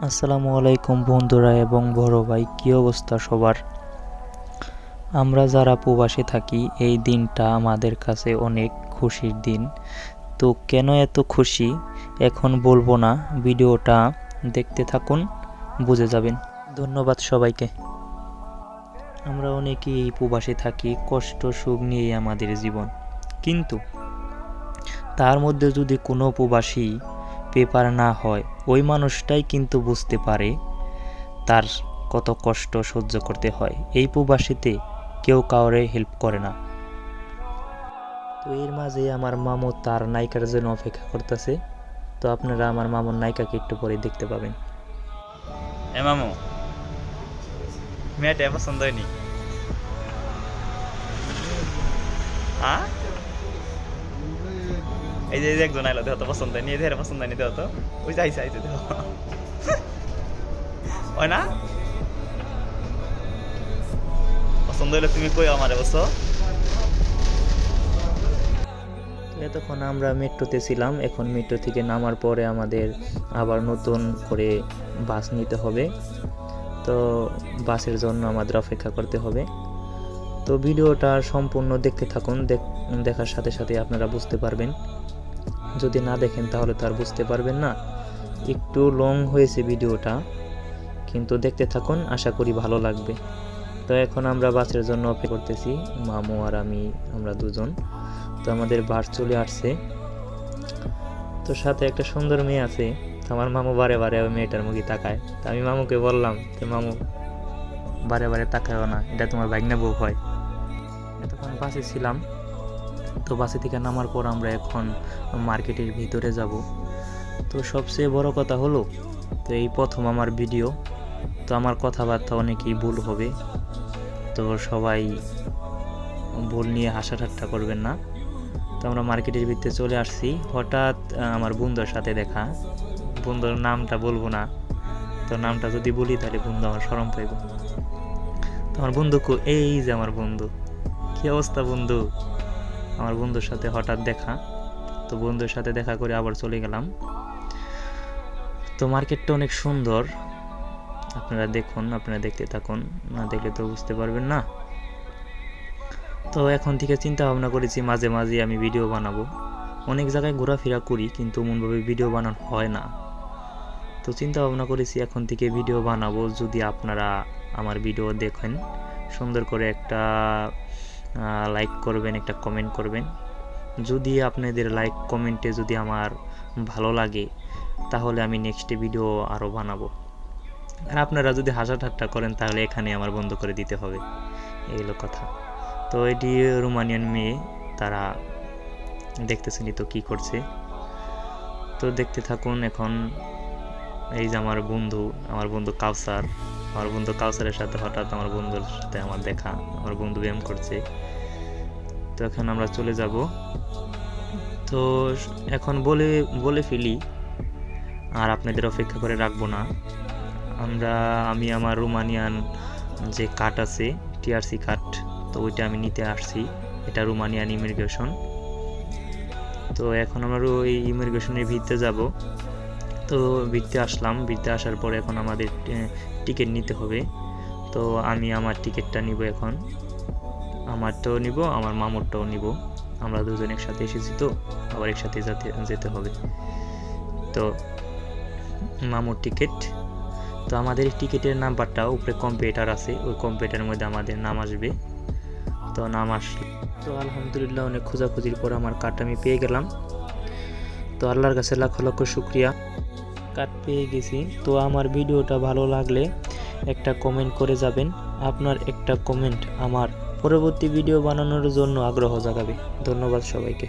আসসালামু আলাইকুম বন্ধুরা এবং বড় ভাই, কী অবস্থা সবার? আমরা যারা প্রবাসে থাকি এই দিনটা আমাদের কাছে অনেক খুশির দিন। তো কেন এত খুশি এখন বলবো না, ভিডিওটা দেখতে থাকুন, বুঝে যাবেন। ধন্যবাদ সবাইকে। আমরা অনেকেই প্রবাসে থাকি, কষ্ট সুখ নিয়েই আমাদের জীবন, কিন্তু তার মধ্যে যদি কোনো প্রবাসী পেপার না হয়, ওই মানুষটাই কিন্তু বুঝতে পারে তার কত কষ্ট সহ্য করতে হয়। এই প্রবাসীতে কেউ কাউরে হেল্প করে না। তো এর মাঝে আমার মামু তার নায়িকার জন্য অপেক্ষা করতেছে। তো আপনারা আমার মামুর নায়িকাকে একটু পরে দেখতে পাবেন। এ মামু, মেয়েটা পছন্দ হয়নি? হ্যাঁ, এই যে একজন আইলো, দেহ তো পছন্দ হয়নি, এদের পছন্দ হয়নি, দেহ তো ওই যে আইসে আইসে দেহ হয় না? পছন্দ হইলে তুমি কই আমারে বসো। এতক্ষণ আমরা মেট্রোতে ছিলাম, এখন মেট্রো থেকে নামার পরে আমাদের আবার নতুন করে বাস নিতে হবে। তো বাসের জন্য আমাদের অপেক্ষা করতে হবে। তো ভিডিওটা সম্পূর্ণ দেখতে থাকুন, দেখার সাথে সাথে আপনারা বুঝতে পারবেন। যদি না দেখেন তাহলে তো আর বুঝতে পারবেন না। একটু লং হয়েছে ভিডিওটা, কিন্তু দেখতে থাকুন, আশা করি ভালো লাগবে। তো এখন আমরা বাসের জন্য অপেক্ষা করতেছি, মামু আর আমি, আমরা দুজন। তো আমাদের বাস চলে আসছে। তো সাথে একটা সুন্দর মেয়ে আছে। আমার মামু বারে বারে ওই মেয়েটার মুখে তাকায়। তো আমি মামুকে বললাম, তো মামু বারে বারে তাকায়ও না, এটা তোমার ভাগ্না বউ হয়। এতক্ষণ বাসে ছিলাম। তো বাসে থেকে নামার পর আমরা এখন মার্কেটের ভিতরে যাব। তো সবচেয়ে বড় কথা হলো, তো এই প্রথম আমার ভিডিও, তো আমার কথাবার্তা অনেকেই ভুল হবে। তো সবাই ভুল নিয়ে হাসা ঠাট্টা করবেন না। তো আমরা মার্কেটের ভিতরে চলে আসছি। হঠাৎ আমার বন্ধুর সাথে দেখা। বন্ধুর নামটা বলবো না, তো নামটা যদি বলি তাহলে বন্ধু আমার শরম পাইব। তো আমার বন্ধু এই যে আমার বন্ধু, কি অবস্থা বন্ধু? আমার বন্ধুর সাথে হঠাৎ দেখা। তো বন্ধুর সাথে দেখা করে আবার চলে গেলাম। তো মার্কেটটা অনেক সুন্দর, আপনারা দেখুন, আপনারা দেখতে থাকুন, না দেখলে তো বুঝতে পারবেন না। তো এখন থেকে চিন্তা ভাবনা করেছি মাঝে মাঝে আমি ভিডিও বানাবো। অনেক জায়গায় ঘোরাফেরা করি, কিন্তু মনভাবে ভিডিও বানানো হয় না। তো চিন্তা ভাবনা করেছি এখন থেকে ভিডিও বানাবো। যদি আপনারা আমার ভিডিও দেখেন, সুন্দর করে একটা লাইক করবেন, একটা কমেন্ট করবেন। যদি আপনাদের লাইক কমেন্টে যদি আমার ভালো লাগে, তাহলে আমি নেক্সট ভিডিও আরও বানাবো। আর আপনারা যদি হাসা ঠাট্টা করেন তাহলে এখানে আমার বন্ধ করে দিতে হবে, এই হলো কথা। তো এটি রোমানিয়ান মেয়ে, তারা দেখতেছেনই তো কী করছে। তো দেখতে থাকুন। এখন এই যে আমার বন্ধু কাউসার, আমার বন্ধু কাউসারের সাথে হঠাৎ আমার বন্ধুর সাথে আমার দেখা, আমার বন্ধু ব্যায়াম করছে। তো এখন আমরা চলে যাব। তো এখন বলে ফেলি, আর আপনাদের অপেক্ষা করে রাখবো না। আমি আমার রোমানিয়ান যে কার্ড আছে, টিআরসি কার্ড, তো ওইটা আমি নিতে আসছি। এটা রোমানিয়ান ইমিগ্রেশন। তো এখন আমরা ওই ইমিগ্রেশনের ভিতরে যাব। তো ভিতরে আসলাম, ভিতরে আসার পরে এখন আমাদের টিকিট নিতে হবে। তো আমি আমার টিকিটটা নিব এখন, আমারটাও নিব, আমার মামুরটাও নিব। আমরা দুজন একসাথে এসেছি, তো আবার একসাথে যেতে হবে। তো মামুর টিকিট। তো আমাদের টিকিটের নাম্বারটা উপরে কম্পিউটার আছে, ওই কম্পিউটারের মধ্যে আমাদের নাম আসবে। তো নাম আসলে তো আলহামদুলিল্লাহ অনেক খোঁজাখুঁজির পর আমার কার্ড আমি পেয়ে গেলাম। তো আল্লাহর কাছে লাখ লক্ষ শুক্রিয়া, কার্ড পেয়ে গেছি। তো আমার ভিডিওটা ভালো লাগলে একটা কমেন্ট করে যাবেন। আপনার একটা কমেন্ট আমার পরবর্তী ভিডিও বানানোর জন্য আগ্রহ জাগাবে। ধন্যবাদ সবাইকে।